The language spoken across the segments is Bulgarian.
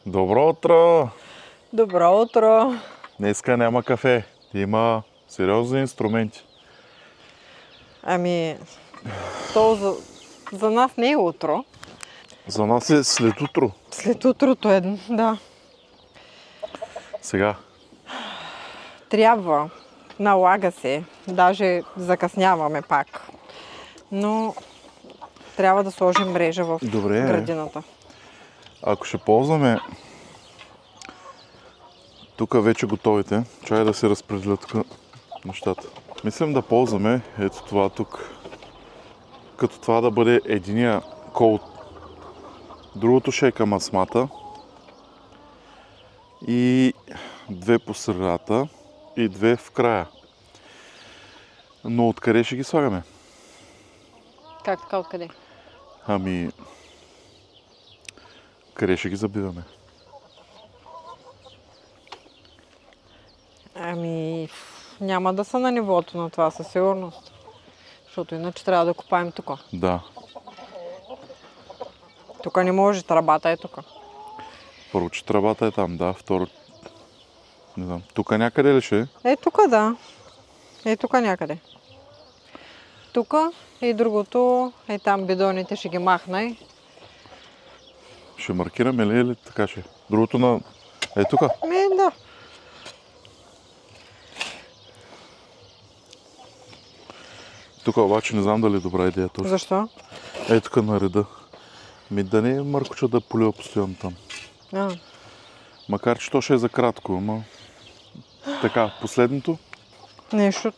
Добро утро! Добро утро! Днеска няма кафе. Има сериозни инструменти. Ами, то за нас не е утро. За нас е след утро. След утрото е, да. Сега. Трябва. Налага се. Даже закъсняваме пак. Но трябва да сложим мрежа в градината. Ако ще ползваме тук вече готовите, чай да се разпределят тук нещата. Мислям да ползваме ето това тук. Като това да бъде единия кол. Другото ще е към асмата. И две по средата и две в края. Но откъде ще ги слагаме? Как така, откъде? Ами, къде ще ги забиваме? Ами, няма да са на нивото на това със сигурност. Защото иначе трябва да копаем тук. Да. Тук не може, тръбата е тук. Първо, че тръбата е там, да. Второ, не знам. Тук някъде ли ще е? Е, тук да. Е, тук някъде. Тук и другото, е там бидоните ще ги махна. Ще маркираме ли или така ще? Другото на... Е, тук. Да. Тук обаче не знам дали е добра идея точно. Защо? Е, тук на реда. Да не е Маркоча да полива постоянно там. Макар че то ще е за кратко, ама... Така, последното? Нещо.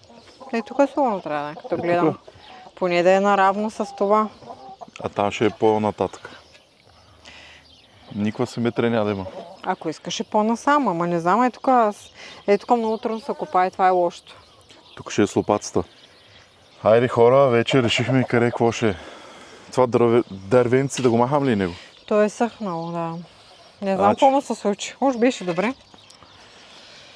Е, тук сигурно трябва, като гледам. Поне да е наравно с това. А там ще е по-нататък. Никаква симетрия няма да има. Ако искаш е по-насам, ама не знам, тук много трудно се копае, това е лошото. Тук ще е с лопатата. Хайде хора, вече решихме къде какво ще е. Това дървенци да го махам ли него? То е съхнало, да. Не знам какво му се случи. Уж беше добре.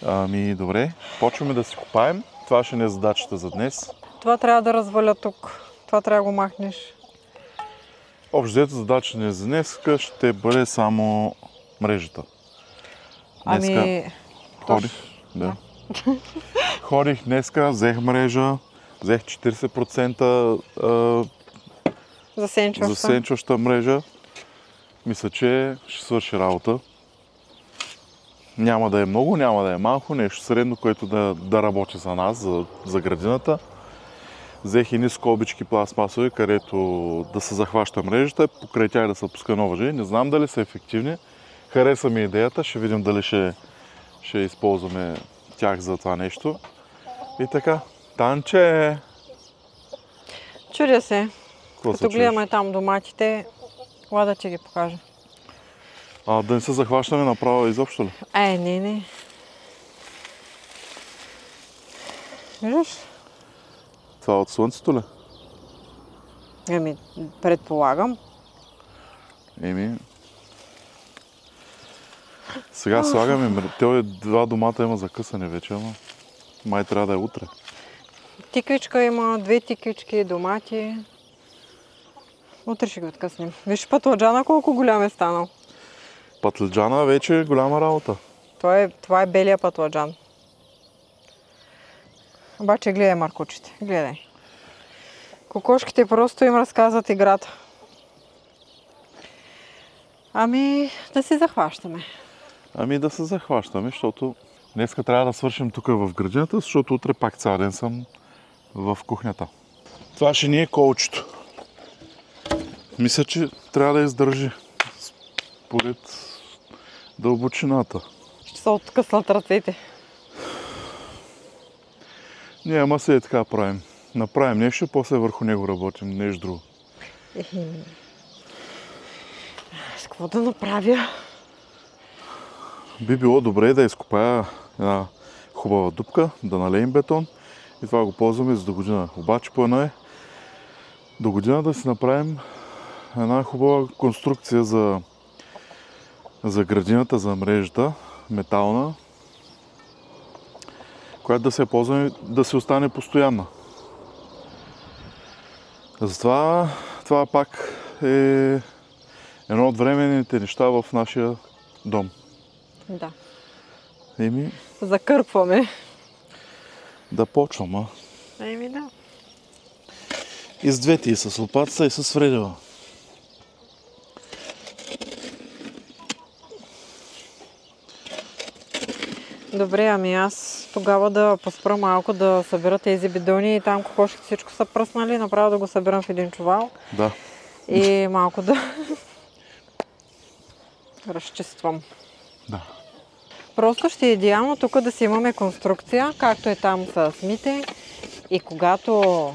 Ами добре, почваме да си копаем. Това ще не е задачата за днес. Това трябва да разваля тук. Това трябва да го махнеш. Общо задачата ни за днес ще бъде само мрежата. Днеска ходих. Да. Ходих днеска, взех мрежа, взех 40% засенчваща мрежа. Мисля, че ще свърши работа. Няма да е много, няма да е малко, нещо средно, което да работи за нас, за градината. Взех и скобички пластмасови, където да се захваща мрежата, покрай тях да се пуска нова въжи. Не знам дали са ефективни. Хареса ми идеята, ще видим дали ще използваме тях за това нещо. И така, Танче! Чудя се. Като гледаме там доматите, Лада ти ги покажа. Да не се захващаме направо изобщо ли? Не. Виждаш? Това от слънцето ли? Предполагам. Сега слагаме. Те два домата има закъсане вече, ама май трябва да е утре. Тиквичка има, 2 тиквички, домати. Утре ще ги откъснем. Виж пътладжана колко голям е станал. Пътладжана вече е голяма работа. Това е белия пътладжан. Обаче гледай маркучите, гледай. Кокошките просто им разказват играта. Да се захващаме. Да се захващаме, защото днеска трябва да свършим тук в градината, защото утре пак цял ден съм в кухнята. Това ще ни е колчето. Мисля, че трябва да издържи според дълбочината. Ще се откъснат ръцете. Ние ама се така правим. Направим нещо, после върху него работим, нещо друго. С какво да направя? Би било добре да изкопая една хубава дупка, да налеем бетон и това го ползваме за до година. Обаче по-едно е до година да си направим една хубава конструкция за градината, за мрежата, метална, която да се ползваме, да се остане постоянна. Затова това пак е едно от временните неща в нашия дом. Да. Еми, Закърпваме. да почвам, а. Еми да. И с двете, и с лопатата, и с вредела. Добре, ами аз тогава да поспра малко да събера тези бидони и там кокошите всичко са пръснали, направо да го събирам в един чувал. Да. И малко да разчиствам. Да. Просто ще е идеално тук да си имаме конструкция, както е там с мите. И когато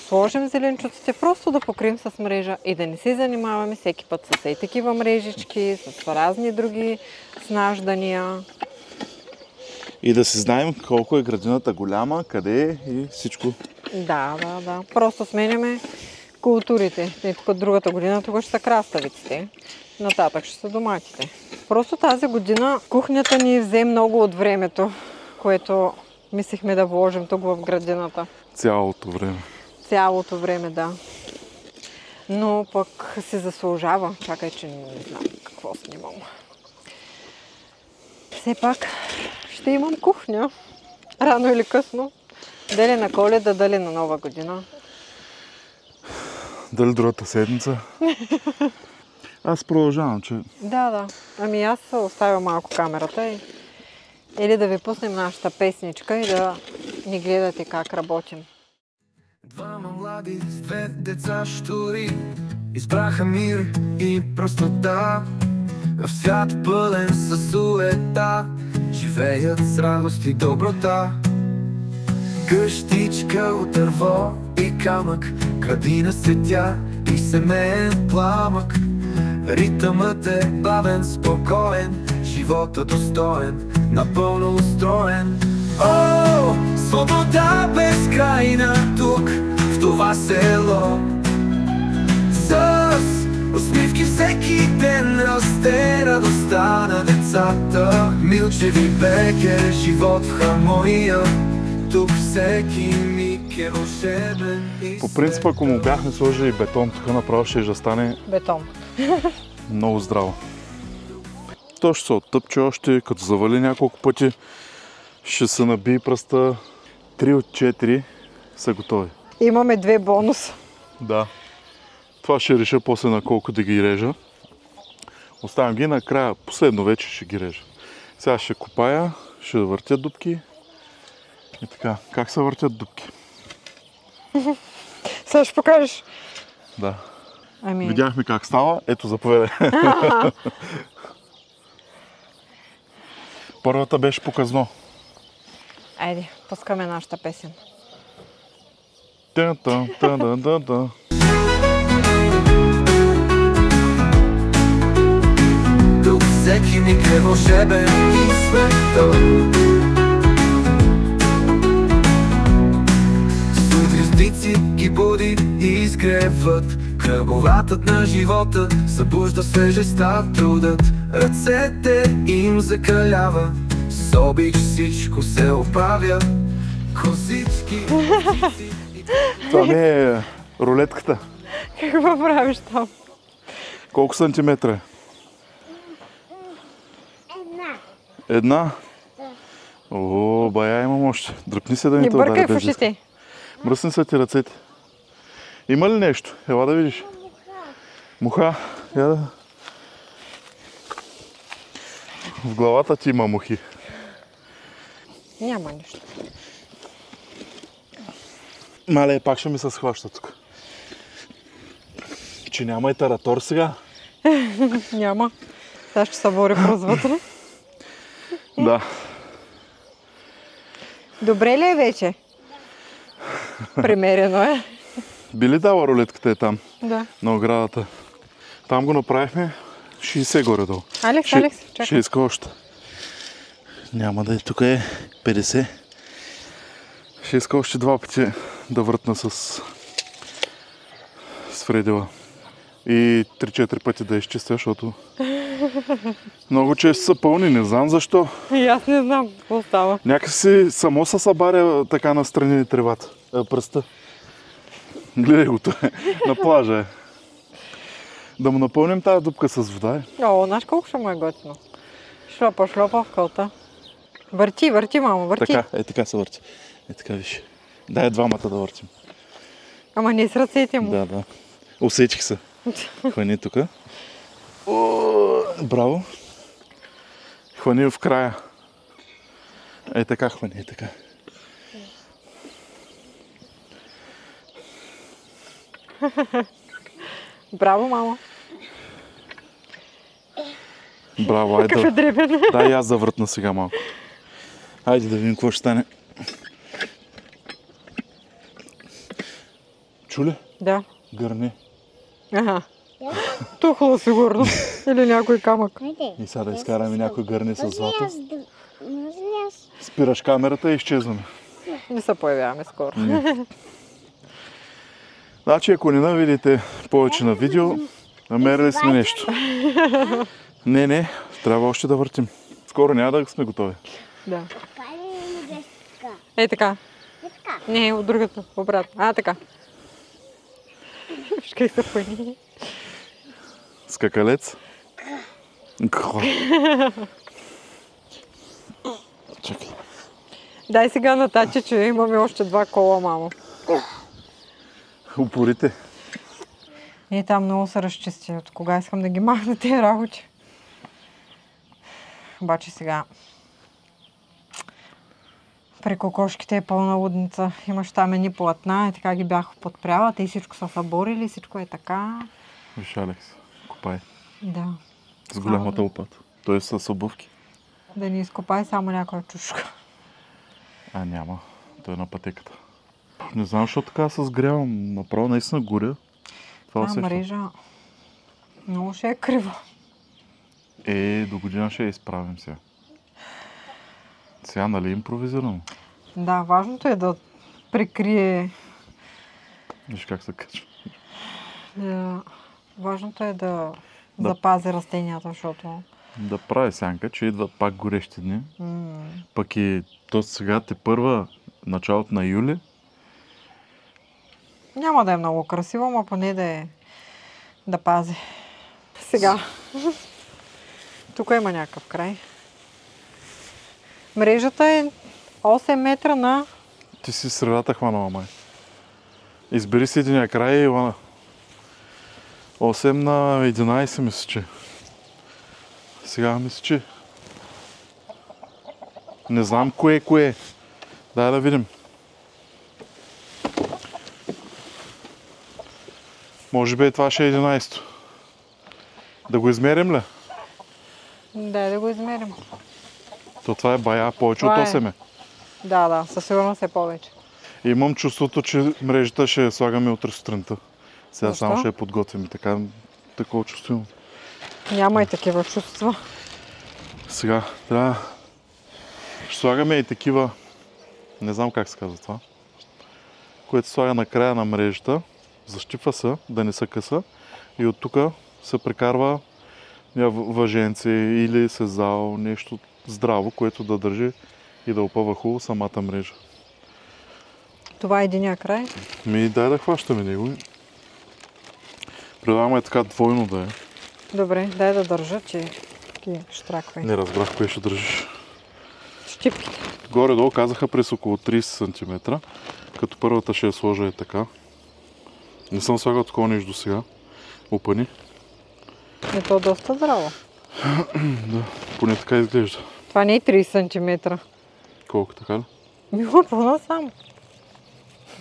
сложим зеленчуците, просто да покрием с мрежа и да не се занимаваме всеки път с и такива мрежички, с разни други снаждания. И да си знаем колко е градината голяма, къде е и всичко. Да. Просто сменяме културите. И тук другата година тук ще са краставиците. Нататък ще са доматите. Просто тази година кухнята ни взе много от времето, което мислихме да вложим тук в градината. Цялото време. Цялото време, да. Но пък се заслужава. Чакай, че не знам какво снимам. Все пак ще имам кухня. Рано или късно. Дали на Коледа, дали на Нова година. Дали другата седмица? Аз продължавам, че... Да. Ами аз оставя малко камерата или да ви пуснем нашата песничка и да ни гледате как работим. Двама млади с две деца щури избраха мир и простота. В свят пълен със суета живеят с радост и доброта. Къщичка от дърво и камък, градина светя и семеен пламък. Ритъмът е бавен, спокоен, живота достоен, напълно устроен. О, свобода безкрайна тук, в това село. С усмивки всеки ден расте радостта на децата. Милчеви бекер, живот в хармония, тук всеки миг е вълшебен. По принцип, ако му бяхме сложили бетон, тук направо ще да стане Бетон. много здраво. То ще се оттъпче още, като завали няколко пъти, ще се наби пръста. 3 от 4 са готови. Имаме 2 бонуса. Да. Това ще реша после на колко да ги режа. Оставям ги накрая, последно вече ще ги режа. Сега ще копая, ще въртя дупки. И така, как се въртят дупки? Сега ще покажеш. Да. Ами... Видяхме как става, ето заповедай. Първата беше показно. Айде, пускаме нашата песен. Та-та-та-та-та-та. Тук всеки миг е вълшебен и светъл. Звездици ги буди и изгреват. Кръговратът на живота събужда свежестта, трудът. Ръцете им закалява, с обич всичко се оправя. Козички, Това не е рулетката. Какво правиш там? Колко сантиметра е? Една? О, бая имам още. Дръпни се да Не ни те удари бъркай в без диска. ушите. Мръсни са ти ръцете. Има ли нещо? Ела да видиш. Муха. Я да... В главата ти има мухи. Няма нищо. Мале, пак ще ми се схваща тук. Че няма и таратор сега? Няма. Сега ще се бори през вътре. Да. Добре ли е вече? Премерено е. Би ли дала рулетката е там? Да. На оградата. Там го направихме 60 горе-долу. Алекс, Ще чакай. иска още. Няма да е. Тук е 50. Ще иска още 2 пъти да въртна с фредела. И 3-4 пъти да изчистя, защото много често са пълни, не знам защо. И аз не знам какво става. Някакси само се събаря така настрани тревата. Пръста. Гледай го това. На плажа е. Да му напълним тази дупка с вода. О, знаеш колко ще му е готино. Шлопа в кълта. Върти, мамо, върти. Така, така се върти. Така, виж. Дай двамата да въртим. Ама не с ръцете му. Да. Усечих се. Хвани тука. Браво. Хвани в края. Така хвани, така. Браво, мамо. Браво, айде. Какъв е дребен. Дай аз да въртна сега малко. Айде да видим какво ще стане. Чули? Да. Гърни. Аха. Тухло сигурно. Или някой камък. И сега да изкараме някой гърни с злато. Спираш камерата и изчезваме. Не се появяваме скоро. Значи, ако не видите повече на видео, намерили сме нещо. Не, трябва още да въртим. Скоро няма да сме готови. Да. Така. Не, от другата, обратно. Така. Виж как се пъни. Скакалец. Чакай. Дай сега на таче, че имаме още 2 кола, мамо. Упорите. И там много се разчисти. От кога искам да ги махна тези работи. Обаче сега при кокошките е пълна лудница. Имаш там едни платна и така ги бях подпряла. Те всичко са съборили, всичко е така. Виж, Алекс, копай. Да. С голямата лопата. Той с обувки. Да не изкопай само някоя чушка. Няма. Той е на пътеката. Не знам, защо така се сгрявам. Направо наистина горя. Това мрежа много ще е криво. До година ще я изправим сега. Сега, нали, импровизирам? Да, важното е да прикрие. Виж как се качва. Важното е да запази растенията, защото... Да прави сянка, че идват пак горещи дни. Пък и то сега тепърва началото на юли. Няма да е много красиво, но поне да пази. Сега. Тук има някакъв край. Мрежата е 8 метра на... Ти си средата хванала, май. Избери си единия край и Ивана. 8 на 11 мисля, че. Сега мисля, че... Не знам кое е. Дай да видим. Може би това ще е 11-то. Да го измерим ли? Да го измерим. То това е бая повече от 8 е. Да, със сигурност е повече. Имам чувството, че мрежата ще я слагаме утре сутринта. Сега само ще я подготвим. Такова чувство имам. Няма и такива чувства. Сега трябва... Ще слагаме и такива... Не знам как се казва това. Което се слага на края на мрежата. Защипва се, да не се къса. И от тук се прекарва въженце или сезал, нещо здраво, което да държи и да опъва хубаво самата мрежа. Това е единия край? Дай да хващаме него. Предлагаме е така двойно да е. Добре, дай да държа, че ги штраквай. Не разбрах кое ще държиш. Щипките. Горе-долу казаха през около 30 см, като първата ще я сложа е така. Не съм слагал такова нещо до сега. Опъни. Е то доста здраво. Да, поне така изглежда. Това не е 30 см. Колко, така ли? Мила пълна само.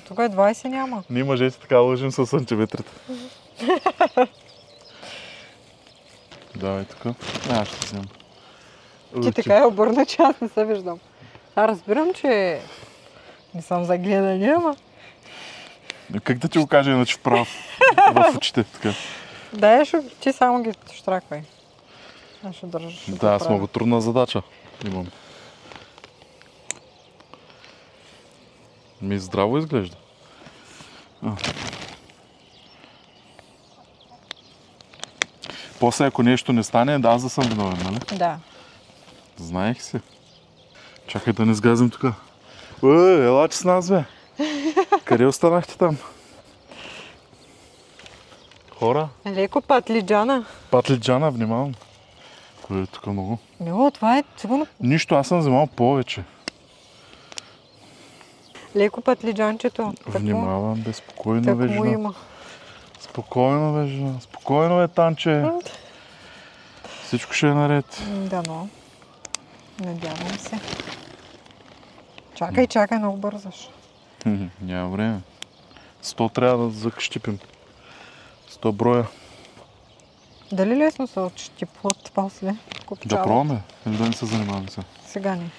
Тук е 20 няма. Ние мъжете така лъжим с сантиметрите. Давай така. Аз ще взема. Ти така е обърна, че аз не се виждам. Разбирам, че не съм загледана, ама... Как да ти го кажа иначе вправо? В очите, така. Да, ти само ги штраквай. Аз ще държаш. Да, аз много трудна задача имам. Здраво изглежда. После, ако нещо не стане, аз да съм виновен, нали? Да. Знаех си. Чакай да не сгазим тук. Ела, че с нас, бе. Къде останахте там? Хора? Леко патлиджана. Патлиджана, внимавам. Той е тук много. Мило, това е сигурно Нищо, аз съм вземал повече. леко пътлиджанчето. Внимавам, бе, спокойно, Так бе, му жена. има. Спокойно, бе, жена. Спокойно, бе, Танче. Всичко ще е наред. Дано. Надявам се. Чакай, много бързаш. Няма време. 100 трябва да закъщипим. 100 броя. Дали лесно се отщипват после? Да Копчават? пробваме. Или да не се занимаваме сега. Сега не.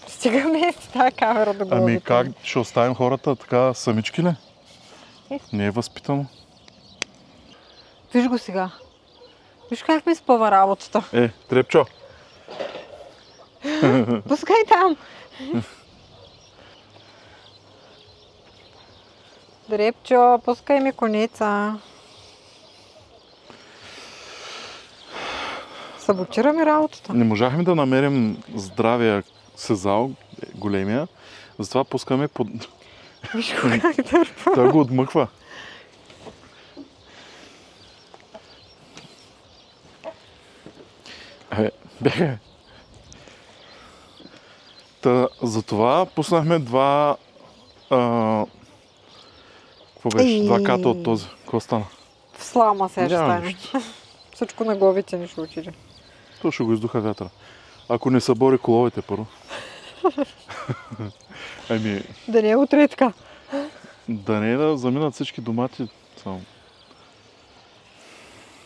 Стигаме с тази камера до главите. Ами как ще оставим хората така самички ли? Не е възпитано. Виж го сега. Виж как ми спъва работата. Трепчо. Пускай там. Дрепчо, пускай ми конеца. Саботира ми работата. Не можахме да намерим здравия сезал, големия. Затова пускаме под... Виж го как дърпа. Той го отмъква. Бягай. Затова пуснахме два... какво беше? Два ката от този. Какво стана? В слама сега ще Няма стане. нищо. Всичко на главите ни ще отиде. То ще го издуха вятъра. Ако не събори коловете първо. Ами, Да не е утре така. да не е да заминат всички домати само.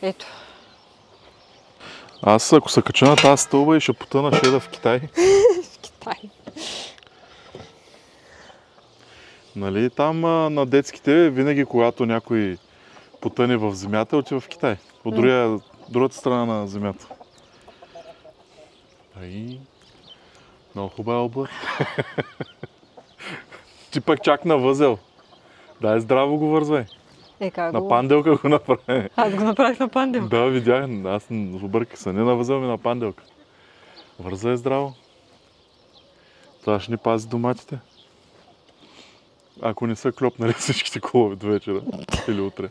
Ето. Аз ако се кача на тази стълба и ще потъна шеда в Китай. В Китай. Нали, там на детските, винаги когато някой потъне в земята, отива в Китай. От другата страна на земята. Ай, много хубава област. Ти пък чак на възел. Дай здраво го вързвай. Как На го? панделка го направи. Аз го направих на пандел. Да, видях. Аз обърках се. Не на възел, ми на панделка. Вързай здраво. Това ще ни пази доматите. Ако не са клепнали всичките колови до вечера. Или утре.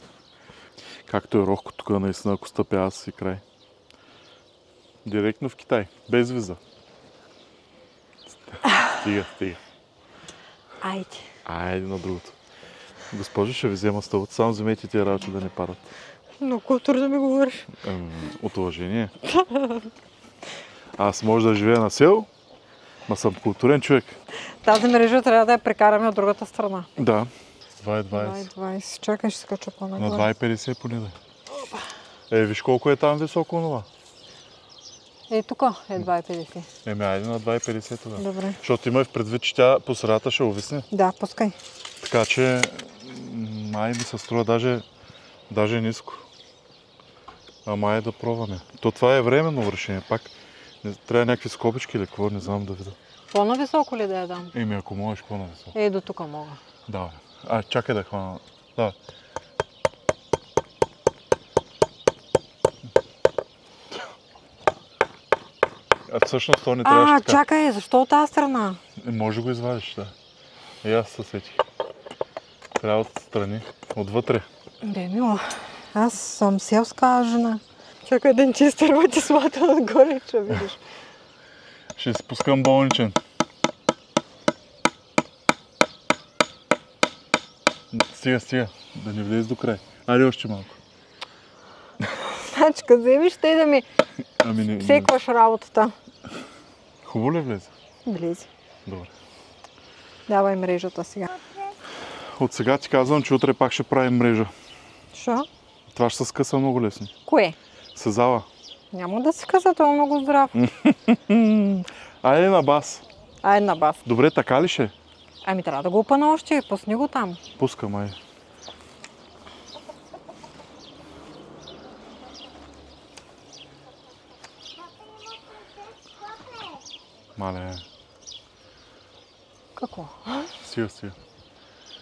Както е Рохко тук, наистина, ако стъпя аз и край. Директно в Китай. Без виза. Стига. Айде. Айде на другото. Госпожо, ще ви взема стълбата. Само вземете тия работи да не падат. Но културно ми говориш. От уважение. Аз може да живея на село, но съм културен човек. Тази мрежа трябва да я прекараме от другата страна. Да. 2,20. 2,20. Чакай, ще скача На по-нагоре. 2,50 поне да. Виж колко е там високо онова. Тук е 2,50. Айде на 2,50 тогава. Добре. Защото има и в предвид, че тя по средата ще увисне. Да, пускай. Така че май ми се струва даже ниско. Май да пробваме. То това е временно решение. Пак трябва някакви скобички или какво, не знам да видя. По-нависоко ли да я дам? Ако можеш по-нависоко. До тук мога. Да. Чакай да хвана. Да. Всъщност то не трябваше така. Чакай, защо от тази страна? Може да го извадиш, да. И аз се сетих. Трябва от страни, отвътре. Мила, аз съм селска жена. Чакай да не ти изтърва теслата отгоре, че видиш. Ще спускам болничен. Стига. Да не влез до край. Айде още малко. Значи, като вземеш те да ми Не. секваш работата. Хубаво ли влезе? Влези. Добре. Давай мрежата сега. От сега ти казвам, че утре пак ще правим мрежа. Шо? Това ще се скъса много лесно. Кое? Сезала. Няма да се каза, това е много здрав. Айде на бас. Айде на бас. Добре, така ли ще? Ами трябва да го опъна още, пусни го там. Пускам, айде. Мале. Какво? Стига.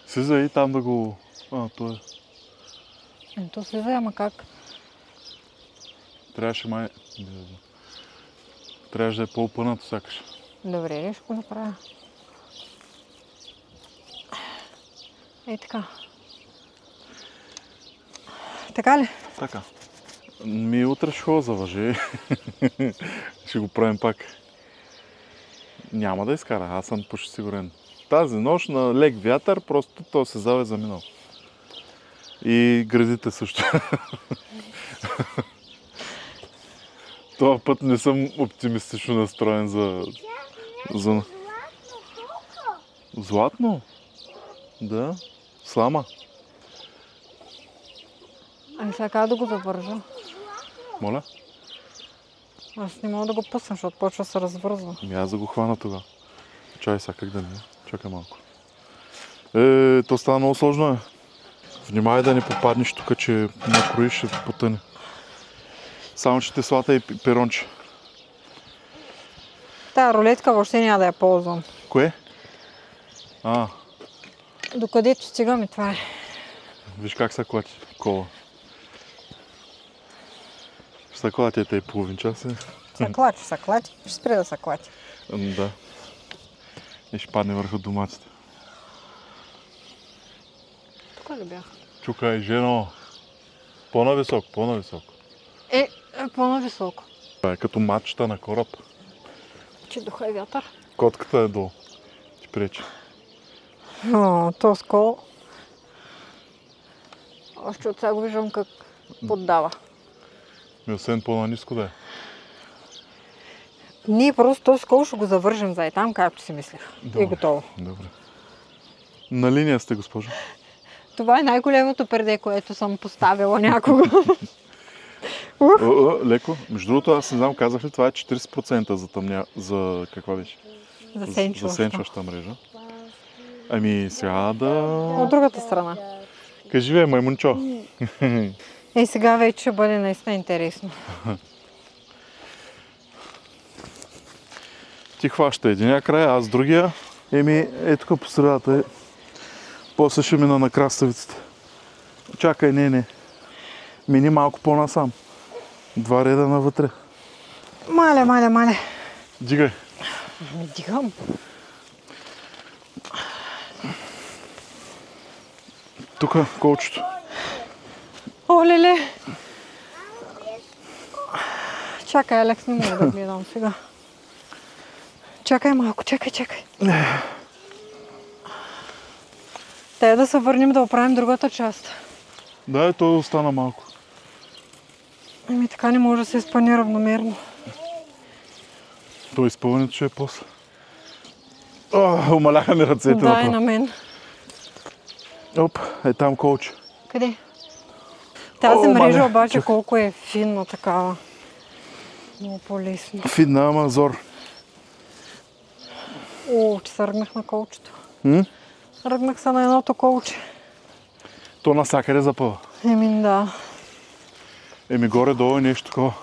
Слиза и там да го... той е. То слиза, ама как? Трябваше май... Трябваше да е по-опънато сякаш. Добре, ще го направя. Така. Така ли? Така. Утре ще ходя за въже. Ще го правим пак. Няма да изкара, аз съм почти сигурен. Тази нощ на лек вятър, просто то се заве заминал. И градите също. Това път не съм оптимистично настроен за... Златно? Да. Слама. Ами сега как да го завържа? Моля? Аз не мога да го пусна, защото почва да се развързва. Ами аз да го хвана тогава. Чай сега как да не. Чакай малко. То става много сложно е. Внимай да не попаднеш тук, че накроиш ще потъне. Само че те слата и перонче. Тая рулетка въобще няма да я ползвам. Кое? Докъдето стигам и това е. Виж как се клати кола. Ще се клати и половин час. Се клати. Ще спре да се клати. Да. И ще падне върху доматите. Тук ли бях? Чукай, жено. По-нависок, по-нависок. По-нависоко. Това е като матчета на кораб. Че духа и вятър. Котката е долу. Ти пречи. То скол. Още от сега го виждам как поддава. Освен по-наниско да е. Ние просто този скол ще го завържем за там, както си мислех. Добре. И готово. Добре. На линия сте, госпожо. Това е най-големото перде, което съм поставила някога. Леко. Между другото, аз не знам, казах ли, това е 40% за за каква беше? За За сенчваща мрежа. Ами сега да... От другата страна. Кажи бе, маймунчо. Сега вече ще бъде наистина интересно. Ти хваща единия край, аз другия. Тук по средата е. После ще мина на краставицата. Чакай, не. Мини малко по-насам. 2 реда навътре. Мале. Дигай. Дигам. Тук колчето. Олеле! Чакай, Алекс, не мога да гледам сега. Чакай малко, чакай. Тая да се върнем да оправим другата част. Да, той остана малко. Така не може да се изпълни равномерно. То изпълнението ще е после. Умаляха ми ръцете. Да, и на мен. Оп, там колче. Къде? Тази мрежа обаче колко е финна такава. Много по-лесно. Финна, ама зор. Че се ръгнах на колчето. Ръгнах се на едното колче. То насякъде запъва. Да. Горе-долу е нещо такова.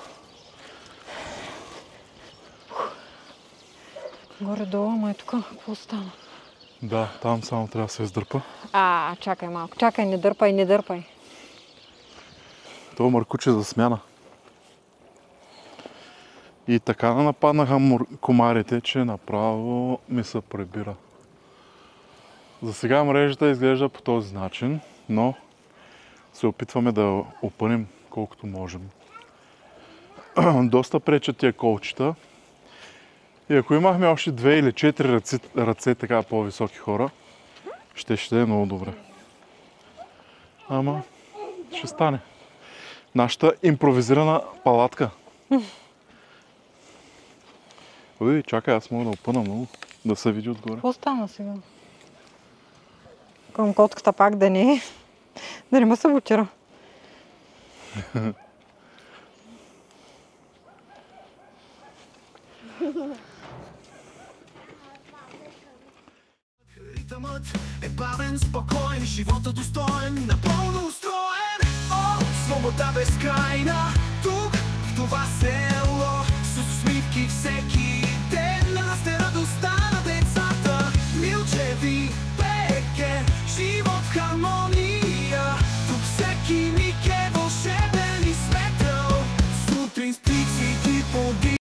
Горе-долу, ама е тук. Какво стана? Да, там само трябва да се издърпа. Чакай малко. Чакай, не дърпай. Това мъркуче за смяна. И така нападнаха комарите, че направо ми се прибира. За сега мрежата изглежда по този начин, но се опитваме да опънем колкото можем. Доста пречат тия колчета. И ако имахме още 2 или 4 ръце така по-високи хора, ще е много добре. Ама ще стане. Нашата импровизирана палатка. Чакай, аз мога да опъна много, да се види отгоре. Какво стана сега? Към котката пак да не ме саботира. Ритъмът е бавен, спокоен, живота достоен, напълно устроен. Свобода безкрайна, тук в това село, с усмивки всеки